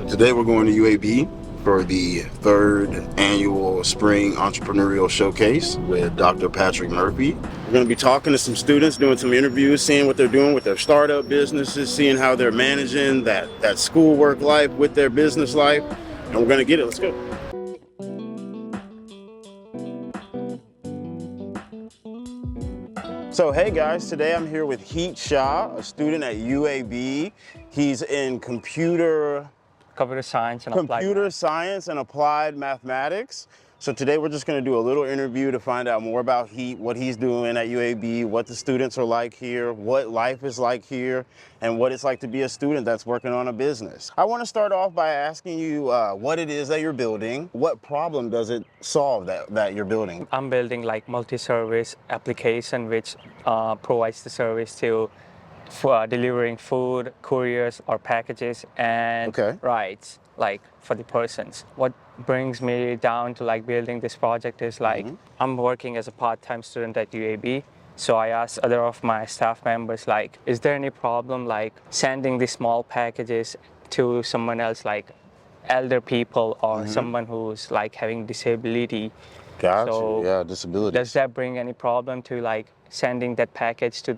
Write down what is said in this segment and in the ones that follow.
Today we're going to UAB for the third annual Spring Entrepreneurial Showcase with Dr. Patrick Murphy. We're going to be talking to some students, doing some interviews, seeing what they're doing with their startup businesses, seeing how they're managing that schoolwork life with their business life. And we're going to get it. Let's go. So hey guys, today I'm here with Heet Shah, a student at UAB. He's in computer science and applied mathematics. So today we're just going to do a little interview to find out more about Heet, what he's doing at UAB, what the students are like here, what life is like here, and what it's like to be a student that's working on a business. I want to start off by asking you what it is that you're building. What problem does it solve that you're building? I'm building like multi-service application which provides the service to for delivering food, couriers or packages and rides like for the persons. What brings me down to like building this project is like I'm working as a part-time student at UAB. So I asked other of my staff members like, is there any problem like sending the small packages to someone else like elder people or someone who's like having disability? Gotcha. Yeah, disability. Does that bring any problem to like sending that package to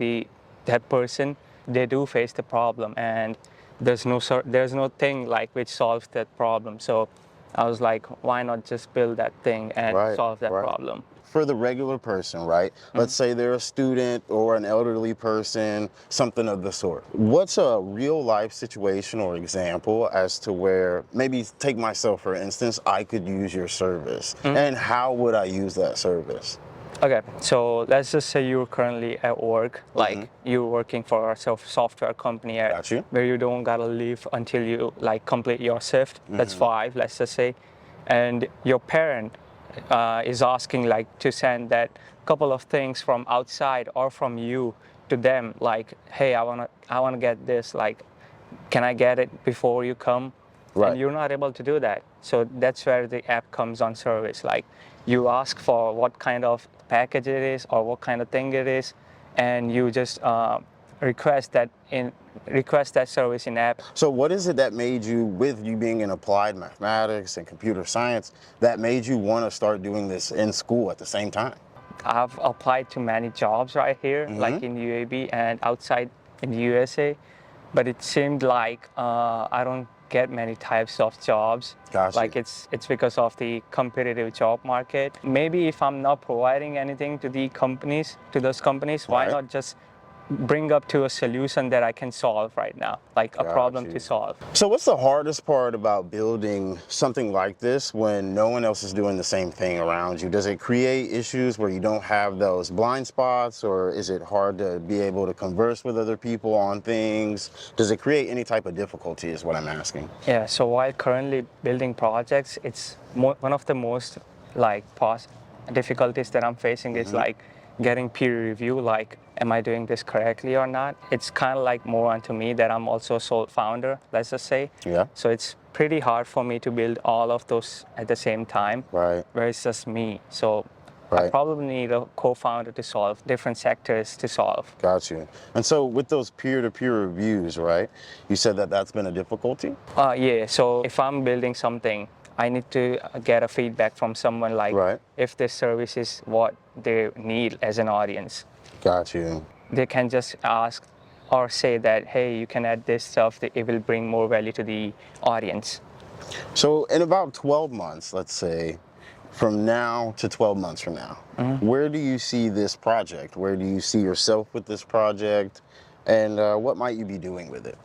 that person? They do face the problem, and there's no thing like which solves that problem. So I was like, why not just build that thing and solve that problem? For the regular person, right? Let's say they're a student or an elderly person, something of the sort. What's a real life situation or example as to where, maybe take myself for instance, I could use your service, and how would I use that service? Okay, so let's just say you're currently at work, like you're working for a software company where you don't gotta leave until you like complete your shift. That's 5, let's just say, and your parent is asking like to send that couple of things from outside or from you to them, like, hey, I wanna get this, like, can I get it before you come? And you're not able to do that. So that's where the app comes on service. Like you ask for what kind of package it is or what kind of thing it is, and you just request that service in app. So what is it that made you, with you being in applied mathematics and computer science, that made you want to start doing this in school at the same time? I've applied to many jobs right here, like in UAB and outside in the USA, but it seemed like I don't get many types of jobs. Gotcha. Like it's because of the competitive job market. Maybe if I'm not providing anything to those companies, why not just bring up to a solution that I can solve right now, like a problem to solve. So what's the hardest part about building something like this when no one else is doing the same thing around you? Does it create issues where you don't have those blind spots, or is it hard to be able to converse with other people on things? Does it create any type of difficulty is what I'm asking? Yeah, so while currently building projects, it's one of the most like difficulties that I'm facing is like getting peer review, like, am I doing this correctly or not? It's kind of like more onto me that I'm also a sole founder, let's just say. Yeah. So it's pretty hard for me to build all of those at the same time, where it's just me. So I probably need a co-founder to solve different sectors to solve. Got you. And so with those peer-to-peer reviews, right? You said that that's been a difficulty? Yeah, so if I'm building something, I need to get a feedback from someone like if this service is what they need as an audience. Got you. They can just ask or say that, hey, you can add this stuff, that it will bring more value to the audience. So in about 12 months, let's say, from now to 12 months from now, where do you see this project? Where do you see yourself with this project? And what might you be doing with it?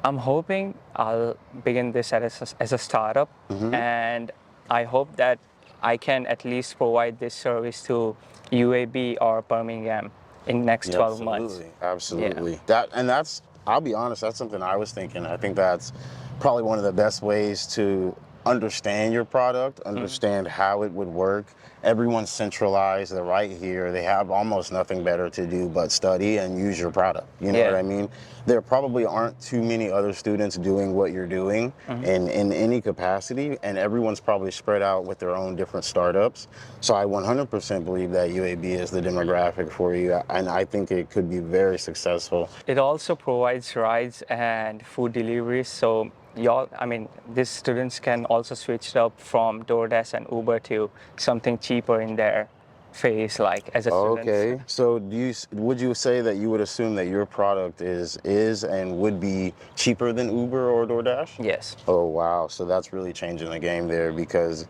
I'm hoping I'll begin this as a startup, and I hope that I can at least provide this service to UAB or Birmingham in next 12 months. Absolutely. Yeah. I'll be honest, that's something I was thinking. I think that's probably one of the best ways to understand your product, understand how it would work. Everyone's centralized, they're right here. They have almost nothing better to do but study and use your product. You know what I mean? There probably aren't too many other students doing what you're doing in any capacity, and everyone's probably spread out with their own different startups. So I 100% believe that UAB is the demographic for you, and I think it could be very successful. It also provides rides and food deliveries, so these students can also switch up from DoorDash and Uber to something cheaper in their phase, like as a student. Okay, so would you say that you would assume that your product is and would be cheaper than Uber or DoorDash? Yes. Oh wow, so that's really changing the game there, because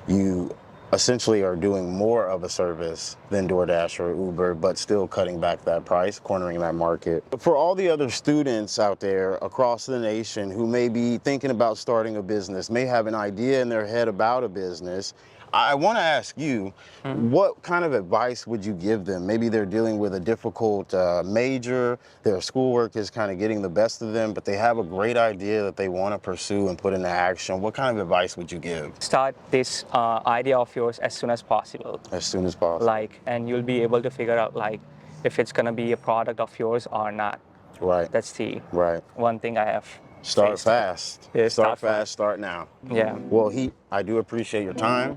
you essentially are doing more of a service than DoorDash or Uber, but still cutting back that price, cornering that market. For all the other students out there across the nation who may be thinking about starting a business, may have an idea in their head about a business, I want to ask you, what kind of advice would you give them? Maybe they're dealing with a difficult major, their schoolwork is kind of getting the best of them, but they have a great idea that they want to pursue and put into action. What kind of advice would you give? Start this idea of yours as soon as possible. As soon as possible. And you'll be able to figure out if it's gonna be a product of yours or not. Right. That's the one thing I have. Start fast. Yeah, start fast, start now. Yeah. Well, Heet, I do appreciate your time.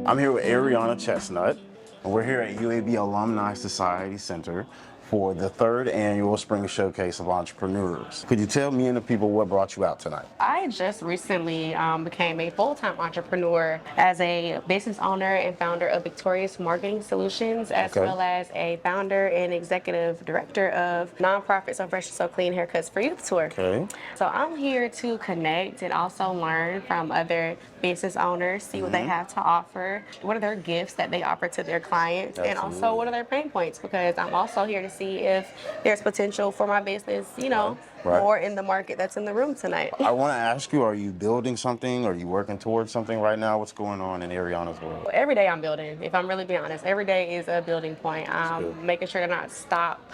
I'm here with Ariana Chestnut, and we're here at UAB Alumni Society Center for the 3rd annual Spring Showcase of Entrepreneurs. Could you tell me and the people what brought you out tonight? I just recently became a full-time entrepreneur as a business owner and founder of Victorious Marketing Solutions, as well as a founder and executive director of nonprofit So Fresh and So Clean Haircuts for Youth Tour. So I'm here to connect and also learn from other business owners, see what they have to offer, what are their gifts that they offer to their clients, and also what are their pain points, because I'm also here to see if there's potential for my business, more in the market that's in the room tonight. I want to ask you, are you building something? Are you working towards something right now? What's going on in Ariana's world? Every day I'm building, if I'm really being honest. Every day is a building point. Making sure to not stop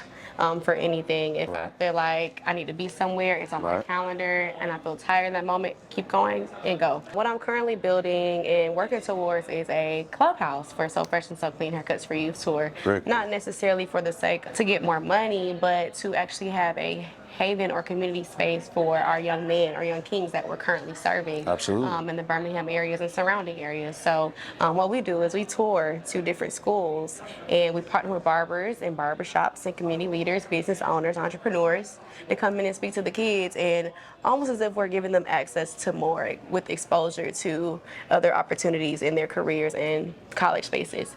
for anything. If I feel like I need to be somewhere, it's on my calendar, and I feel tired in that moment, keep going and go. What I'm currently building and working towards is a clubhouse for So Fresh and So Clean Haircuts for Youth Tour. Not necessarily for the sake to get more money, but to actually have a haven or community space for our young men or young kings that we're currently serving in the Birmingham areas and surrounding areas. So what we do is we tour to different schools, and we partner with barbers and barbershops and community leaders, business owners, entrepreneurs to come in and speak to the kids, and almost as if we're giving them access to more with exposure to other opportunities in their careers and college spaces.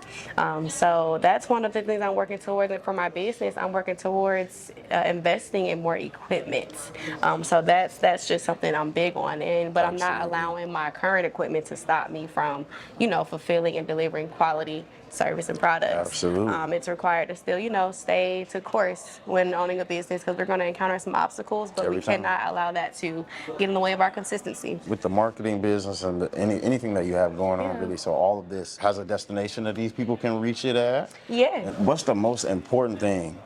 So that's one of the things I'm working towards. And for my business, I'm working towards investing in more equipment. So that's just something I'm big on. But I'm not allowing my current equipment to stop me from, fulfilling and delivering quality service and products. It's required to still, stay to course when owning a business, because we're going to encounter some obstacles, but we cannot allow that to get in the way of our consistency. With the marketing business and anything that you have going on, really, so all of this has a destination that these people can reach it at? What's the most important thing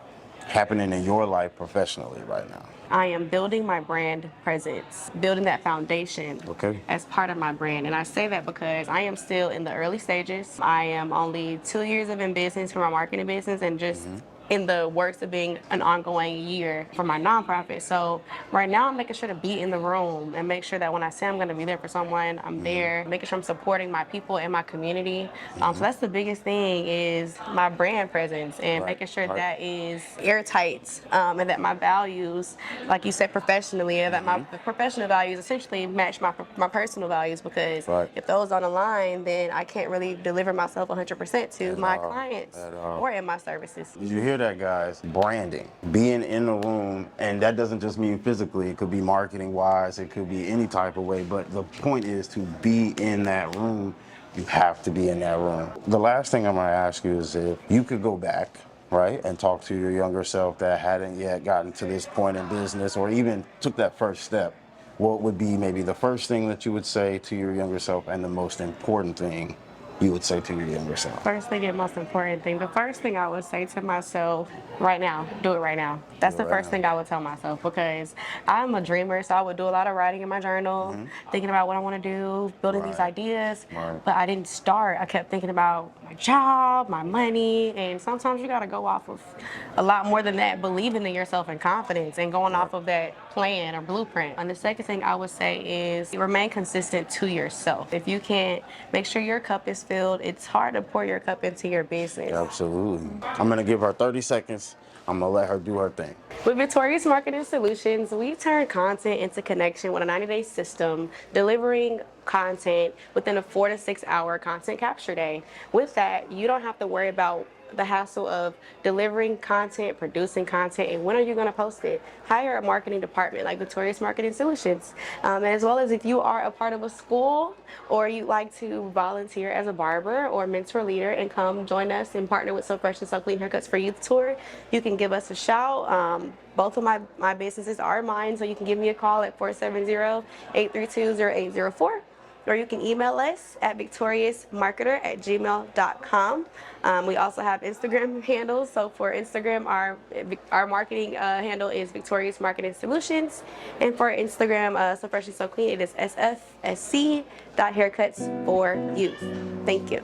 happening in your life professionally right now? I am building my brand presence, building that foundation as part of my brand. And I say that because I am still in the early stages. I am only 2 years in business for my marketing business, and just in the works of being an ongoing year for my nonprofit. So right now I'm making sure to be in the room and make sure that when I say I'm going to be there for someone, I'm there, making sure I'm supporting my people and my community. So that's the biggest thing, is my brand presence, and making sure that is airtight, and that my values, like you said, professionally, and that my professional values essentially match my personal values, because if those on the line, then I can't really deliver myself 100% to my clients or in my services. Did you hear that, guys? Branding, being in the room, and that doesn't just mean physically. It could be marketing wise, it could be any type of way, but the point is to be in that room. You have to be in that room. The last thing I'm going to ask you is, if you could go back, and talk to your younger self that hadn't yet gotten to this point in business, or even took that first step, what would be maybe the first thing that you would say to your younger self, and the most important thing you would say to your younger self? First thing and most important thing. The first thing I would say to myself right now, do it right now. That's the first thing I would tell myself, because I'm a dreamer, so I would do a lot of writing in my journal, thinking about what I want to do, building these ideas. But I didn't start. I kept thinking about my job, my money, and sometimes you got to go off of a lot more than that, believing in yourself and confidence and going off of that plan or blueprint. And the second thing I would say is remain consistent to yourself. If you can't make sure your cup is filled, it's hard to pour your cup into your business. Absolutely. I'm going to give her 30 seconds. I'm going to let her do her thing. With Victorious Marketing Solutions, we turn content into connection with a 90-day system, delivering content within a 4 to 6 hour content capture day. With that, you don't have to worry about the hassle of delivering content, producing content, and when are you going to post it? Hire a marketing department like Victorious Marketing Solutions. As well as if you are a part of a school or you like to volunteer as a barber or mentor leader and come join us and partner with So Fresh and So Clean Haircuts for Youth Tour, you can give us a shout. Both of my businesses are mine, so you can give me a call at 470-832-0804. Or you can email us at victoriousmarketer@gmail.com. We also have Instagram handles. So for Instagram, our marketing handle is Victorious Marketing Solutions. And for Instagram, So Fresh and So Clean, it is sfsc.haircuts for youth. Thank you.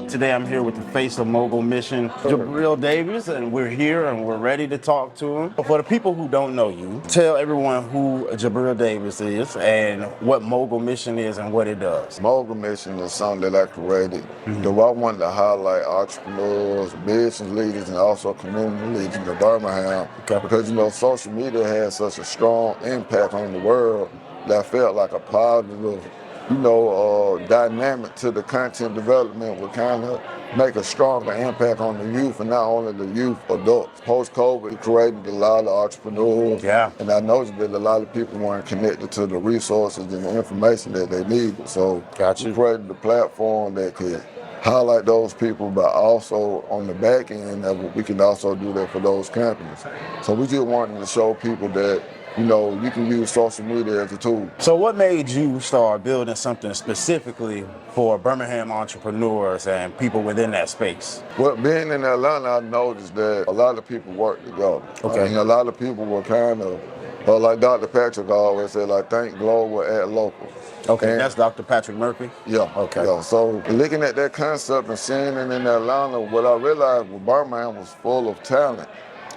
Today I'm here with the face of Mogul Mission, Jabril Davis, and we're here and we're ready to talk to him. For the people who don't know you, tell everyone who Jabril Davis is and what Mogul Mission is and what it does. Mogul Mission is something that I created. Though I wanted to highlight entrepreneurs, business leaders, and also community leaders in Birmingham. Because, social media has such a strong impact on the world that I felt like a positive dynamic to the content development would kind of make a stronger impact on the youth, and not only the youth, adults. Post-COVID, it created a lot of entrepreneurs, and I noticed that a lot of people weren't connected to the resources and the information that they needed. So we created a platform that could highlight those people, but also on the back end of it, we can also do that for those companies. So we just wanted to show people that you can use social media as a tool. So what made you start building something specifically for Birmingham entrepreneurs and people within that space? Well, being in Atlanta, I noticed that a lot of people work together. A lot of people were kind of, like Dr. Patrick always said, think global, act local. And that's Dr. Patrick Murphy? Yeah. Yeah. So looking at that concept and seeing it in Atlanta, what I realized was Birmingham was full of talent.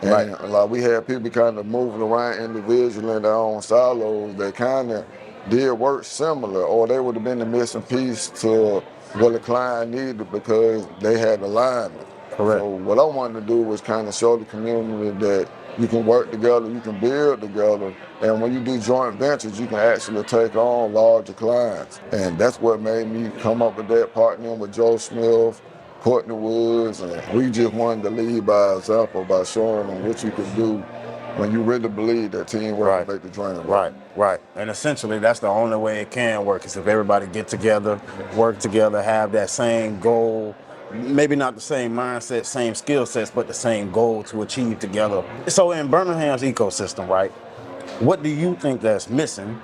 And we had people kind of moving around individually in their own silos that kind of did work similar, or they would have been the missing piece to what the client needed because they had alignment. So what I wanted to do was kind of show the community that you can work together, you can build together, and when you do joint ventures, you can actually take on larger clients. And that's what made me come up with that, partnering with Joe Smith, Courtney Woods, and we just wanted to lead by example by showing them what you can do when you really believe that teamwork can make the dream work. Right. And essentially, that's the only way it can work is if everybody get together, work together, have that same goal, maybe not the same mindset, same skill sets, but the same goal to achieve together. So in Birmingham's ecosystem, what do you think that's missing?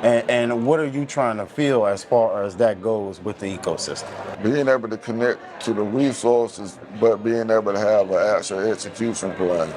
And what are you trying to feel as far as that goes with the ecosystem? Being able to connect to the resources, but being able to have an actual execution plan.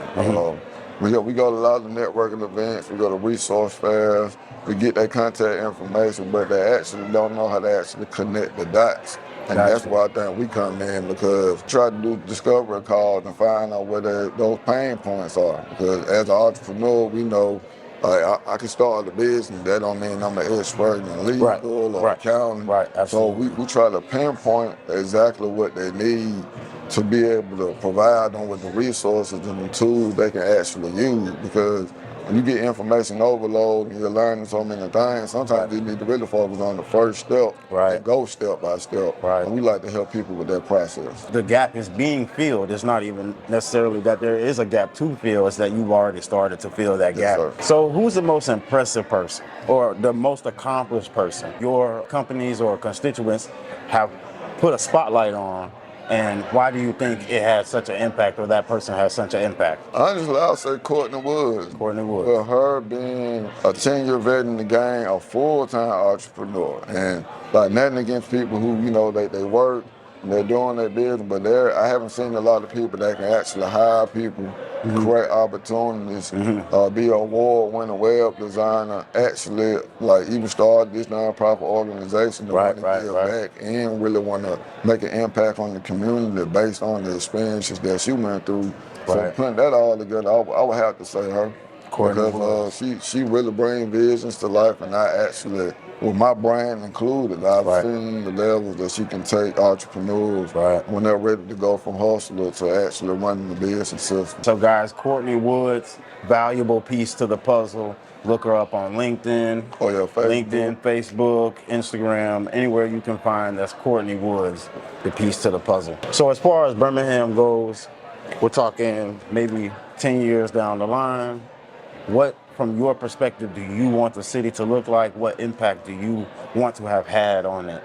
We go to a lot of networking events, we go to resource fairs, we get their contact information, but they actually don't know how to actually connect the dots. And that's why I think we come in, because try to do discovery calls and find out where those pain points are. Because as an entrepreneur, we know I can start a business. That don't mean I'm an expert in legal or accounting. So we try to pinpoint exactly what they need to be able to provide them with the resources and the tools they can actually use. Because when you get information overload and you're learning so many things, sometimes you need to really focus on the first step and go step by step. And we like to help people with that process. The gap is being filled. It's not even necessarily that there is a gap to fill, it's that you've already started to fill that gap. So who's the most impressive person or the most accomplished person your companies or constituents have put a spotlight on And why do you think it had such an impact, or that person has such an impact? Honestly, I'll say Courtney Woods. Courtney Woods. Well, her being a 10-year vet in the game, a full-time entrepreneur, and like nothing against people who, you know, they work and they're doing their business, but I haven't seen a lot of people that can actually hire people, create opportunities, be an award-winning web designer, actually like even start this nonprofit organization to want to give back and really want to make an impact on the community based on the experiences that she went through. So putting that all together, I would have to say her. Because she really brings visions to life, and I actually, with my brand included, I've seen the levels that she can take entrepreneurs when they're ready to go from hustler to actually running the business system. So guys, Courtney Woods, valuable piece to the puzzle. Look her up on LinkedIn, LinkedIn, Facebook, Instagram, anywhere you can find that's Courtney Woods, the piece to the puzzle. So as far as Birmingham goes, we're talking maybe 10 years down the line. What, from your perspective, do you want the city to look like? What impact do you want to have had on it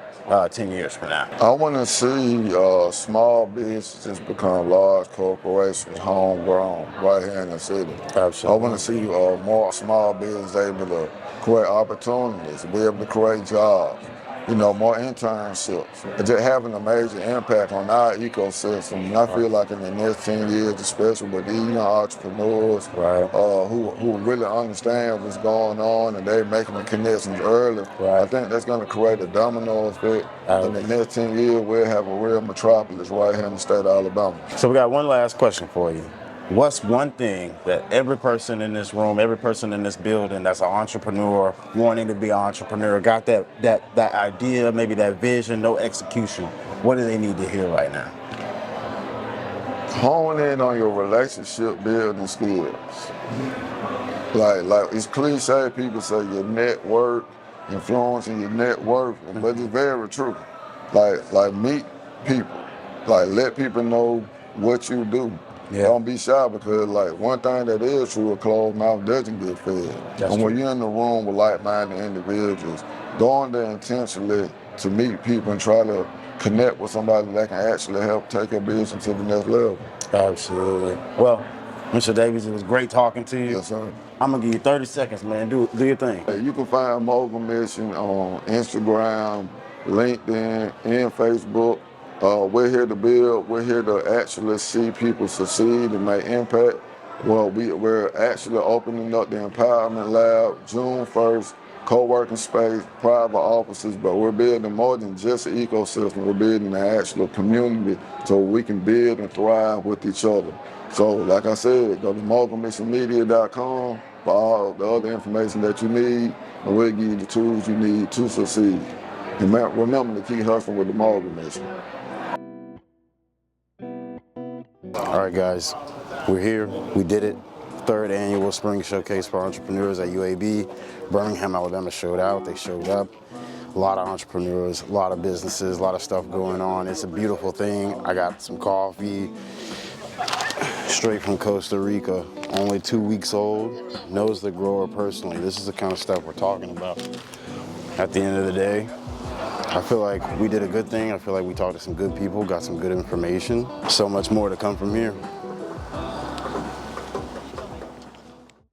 10 years from now? I want to see small businesses become large corporations, homegrown, right here in the city. Absolutely. I want to see more small businesses able to create opportunities, be able to create jobs, you know, more internships, just having a major impact on our ecosystem. And I feel like in the next 10 years, especially with these young entrepreneurs who really understand what's going on and they're making the connections early, I think that's going to create a domino effect. In the next 10 years, we'll have a real metropolis right here in the state of Alabama. So we got one last question for you. What's one thing that every person in this room, every person in this building that's an entrepreneur, wanting to be an entrepreneur, got that idea, maybe that vision, no execution, what do they need to hear right now? Hone in on your relationship building skills. Like it's cliche, people say your network, influencing your network, but it's very true. Like meet people, like let people know what you do. Don't be shy, because like one thing that is true, a closed mouth doesn't get fed. And when you're in the room with like-minded individuals, go in there intentionally to meet people and try to connect with somebody that can actually help take your business to the next level. Absolutely. Well, Mr. Davies, it was great talking to you. Yes, sir. I'm gonna give you 30 seconds, man. Do your thing. You can find Mogul Mission on Instagram, LinkedIn, and Facebook. We're here to build. We're here to actually see people succeed and make impact. Well, we're actually opening up the Empowerment Lab June 1st, co-working space, private offices, but we're building more than just an ecosystem. We're building an actual community so we can build and thrive with each other. So, like I said, go to mogulmissionmedia.com for all the other information that you need, and we'll give you the tools you need to succeed. And remember to keep hustling with the Mogul Mission. All right, guys, we're here. We did it. Third annual Spring Showcase for Entrepreneurs at UAB. Birmingham, Alabama showed out. They showed up. A lot of entrepreneurs, a lot of businesses, a lot of stuff going on. It's a beautiful thing. I got some coffee straight from Costa Rica. Only 2 weeks old. Knows the grower personally. This is the kind of stuff we're talking about. At the end of the day, I feel like we did a good thing. I feel like we talked to some good people, got some good information. So much more to come from here.